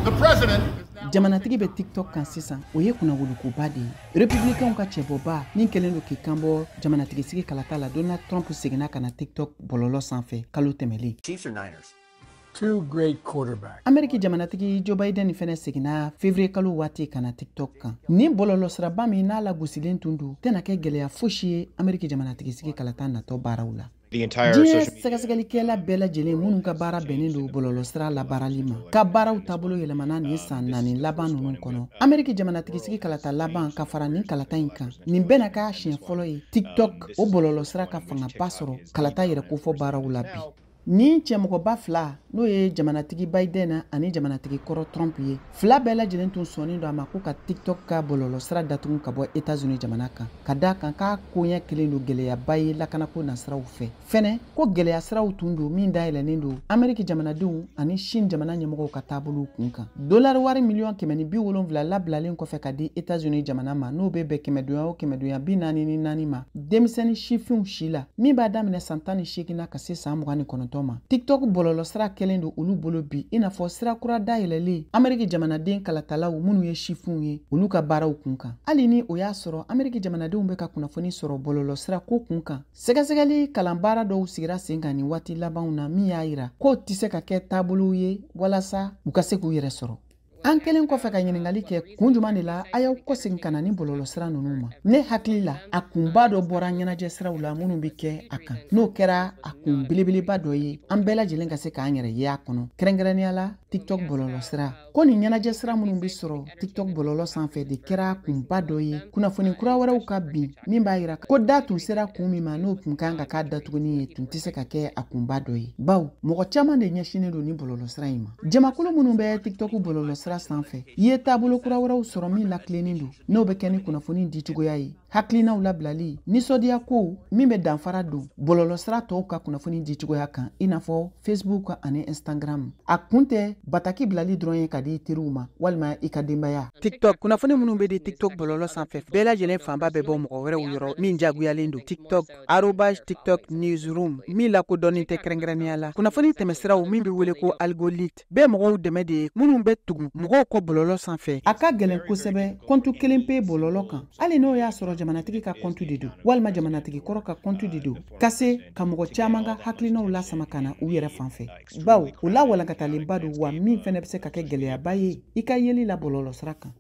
The president Jamanatigi be TikTok kan sisan o ye kuna wulukuba de ye. Républicain ka cɛbɔba nin kelen do k'i kanbɔ jamanatigi sigi kalata la Donald Trump seginna kana TikTok bɔlɔlɔ sanfɛ kalo tɛmɛlen. Chiefs or Niners? two great quarterbacks. Ameriki jamanatigi Joe Biden fɛnɛ seginna février kalo waati kana TikTok kan. Ni bɔlɔlɔ siraba min n'a lagossilen tun do tɛna kɛ gɛlɛya fosi ye Ameriki jamanatigi sigi kalata natɔ baaraw la. The entire Diɲɛ social sɛgɛsɛgɛlikɛla bɛɛ lajɛlen minnu ka baara bɛnnen do bɔlɔlɔ sira labaarali ma ka baaraw taabolo yɛlɛmana nin san 4 laban ninnu kɔnɔ. Ameriki jamanatigi sigi kalata laban ka fara nin kalata in kan nin bɛna k'a siɲɛ fɔlɔ ye TikTok o bɔlɔlɔ sira ka fangaba sɔrɔ kalata yɛrɛ kofɔ baaraw la bi. Ni cɛmɔgɔba fila n'o ye jamanatigi Biden ani jamanatigi kɔrɔ Trump ye fila bɛɛ lajɛlen tun sɔnnen do a ma ko ka TikTok ka bɔlɔlɔ sira datugu ka bɔ États-Unis jamana kan ka da kan k'a koɲɛ kelen do gɛlɛyaba ye lakanako nasiraw fɛ fɛnɛ ko gɛlɛya siraw tun do min dayɛlɛnnen do Ameriki jamanadenw ani Chine jamana ɲɛmɔgɔw ka taabolow kun kan dollar wari miliyɔn 170 labilalen kɔfɛ ka di États-Unis jamana ma n'o bɛ bɛn kɛmɛdonya o kɛmɛdonya 44 ma denmisɛnnin sifinw si la min b'a daminɛ san 18 na ka se san 29 ma. TikTok bɔlɔlɔ sira kɛlen do olu bolo bi i n'a fɔ sira kura dayɛlɛlen Ameriki jamanaden kalatalaw minnu ye sifinw ye olu ka baaraw kun kan. Hali ni o y'a sɔrɔ Ameriki jamanadenw bɛ ka kunnafoni sɔrɔ bɔlɔlɔ sira ko kun kan sɛgɛsɛgɛli kalan baara dɔw sigira sen kan nin waati labanw na min y'a yira k'o tɛ se ka kɛ taabolow ye walasa u ka se k'u yɛrɛ sɔrɔ. An kelen kɔfɛ ka ɲininkali kɛ kun juman de la a y'aw kɔsegin kana ni bɔlɔlɔ sira ninnu ma. Ne hakili la a kunba dɔ bɔra ɲɛnajɛ siraw la minnu bɛ kɛ a kan n'o kɛra a kun belebeleba dɔ ye an bɛɛ lajɛlen ka se k'an yɛrɛ ye a kɔnɔ kɛrɛnkɛrɛnnenya la TikTok bɔlɔlɔ sira ko nin ɲɛnajɛ sira minnu bɛ sɔrɔ TikTok bɔlɔlɔ sanfɛ de kɛra kunba dɔ ye kunnafoni kura wɛrɛw ka bin min b'a yira ko da tun sera kun min ma n'o tun kan ka k'a datuguni ye tun tɛ se ka kɛ a kunba dɔ ye bawo mɔgɔ caman de ɲɛsinnen do ni bɔlɔlɔ sira in ma. Jamakulu minnu bɛ TikTok bɔlɔlɔ sira sanfɛ ye taabolo kura wɛrɛw sɔrɔ min lakilennen do n'o bɛ kɛ ni kunnafoni dicogoya ye hakilinaw labilali nisɔndiya ko min bɛ danfara don bɔlɔlɔ sira tɔw ka kunnafoni dicogoya kan i n'a fɔ Facebook ani Instagram a kun tɛ bataki bilali dɔrɔn ye ka di teriw ma walima i ka denbaya. TikTok kunnafoni minnu bɛ di TikTok bɔlɔlɔ sanfɛ bɛɛ lajɛlen fanba bɛ bɔ mɔgɔ wɛrɛw yɔrɔ min jaguyalen do TikTok @TikTok newsroom min lakodɔnnen tɛ kɛrɛnkɛrɛnnenya la kunnafoni tɛmɛsiraw min bɛ wele ko algorithme bɛɛ mɔgɔw dɛmɛ de ye minnu bɛ tugu mɔgɔw kɔ bɔlɔlɔ sanfɛ a ka gɛlɛn kosɛbɛ kɔntu kelen pe bɔlɔlɔ kan hali n'o y'a sɔrɔ jamanatigi ka kɔntu de do walima jamanatigi kɔrɔ ka kɔntu de do ka se ka mɔgɔ caman ka hakilinaw lasama ka na u yɛrɛ fanfɛ bawo o la walankatalenba do wa min fɛnɛ bɛ se ka kɛ gɛlɛyaba ye i ka yeli la bɔlɔlɔ sira kan.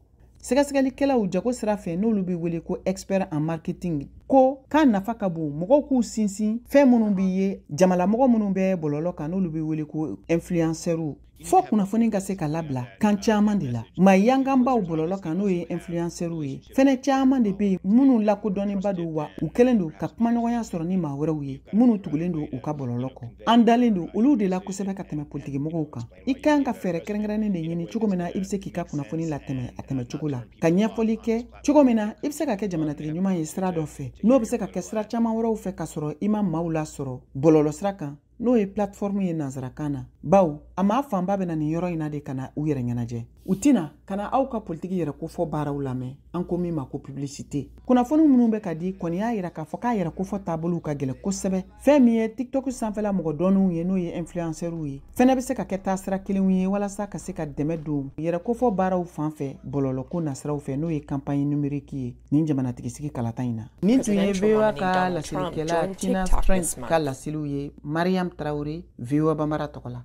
Sɛgɛsɛgɛlikɛlaw jago sira fɛ n'olu bɛ wele ko expert en marketing ko k'a nafa ka bon mɔgɔw k'u sinsin fɛn minnu bɛ ye jamalamɔgɔ minnu bɛ bɔlɔlɔ kan n'olu bɛ wele ko influenceurs fo kunnafoni ka se ka labila kan caman de la maa yanganbaw bɔlɔlɔ kan n'o ye influenceurs ye fɛnɛ caman de bɛ minnu lakodɔnnenba do wa u kɛlen do ka kumaɲɔgɔnya sɔrɔ ni maa wɛrɛw ye minnu tugulen do u ka bɔlɔlɔ kɔ an dalen do olu de la kosɛbɛ ka tɛmɛ politigimɔgɔw kan i kan ka fɛɛrɛ kɛrɛnkɛrɛnnen de ɲini cogo min na i bɛ se k'i ka kunnafoni latɛmɛ a tɛmɛ cogo la ka ɲɛfɔli kɛ cogo min na i bɛ se ka kɛ jamanatigi ɲuman ye sira dɔ fɛ n'o bɛ se ka kɛ sira caman wɛrɛw fɛ ka sɔrɔ i ma maaw lasɔrɔ bɔlɔlɔ sira kan n'o ye plateforme ye nanzarakan na bawo a maa fanba bɛ na nin yɔrɔ in na de ka na u yɛrɛ ɲɛnajɛ u tɛna ka na aw ka politiki yɛrɛ kofɔ baaraw lamɛn an ko min ma ko publicité kunnafoni minnu bɛ ka di kɔni y'a yira k'a fɔ k'a yɛrɛ kofɔ taabolow ka gɛlɛn kosɛbɛ fɛn min ye TikTok sanfɛla mɔgɔ dɔnniw ye n'o ye influenceurs ye fɛnɛ bɛ se ka kɛ taasira kelenw ye walasa ka se ka dɛmɛ don yɛrɛ kofɔ baaraw fan fɛ bɔlɔlɔ ko nasiraw fɛ n'o ye campagne numérique ye nin jamanatigi sigi kalata in na nin tun ye VOA ka lasilikɛla Tina Strand ka laseliw ye Mariam Traoré VOA Bambara tɔgɔ la.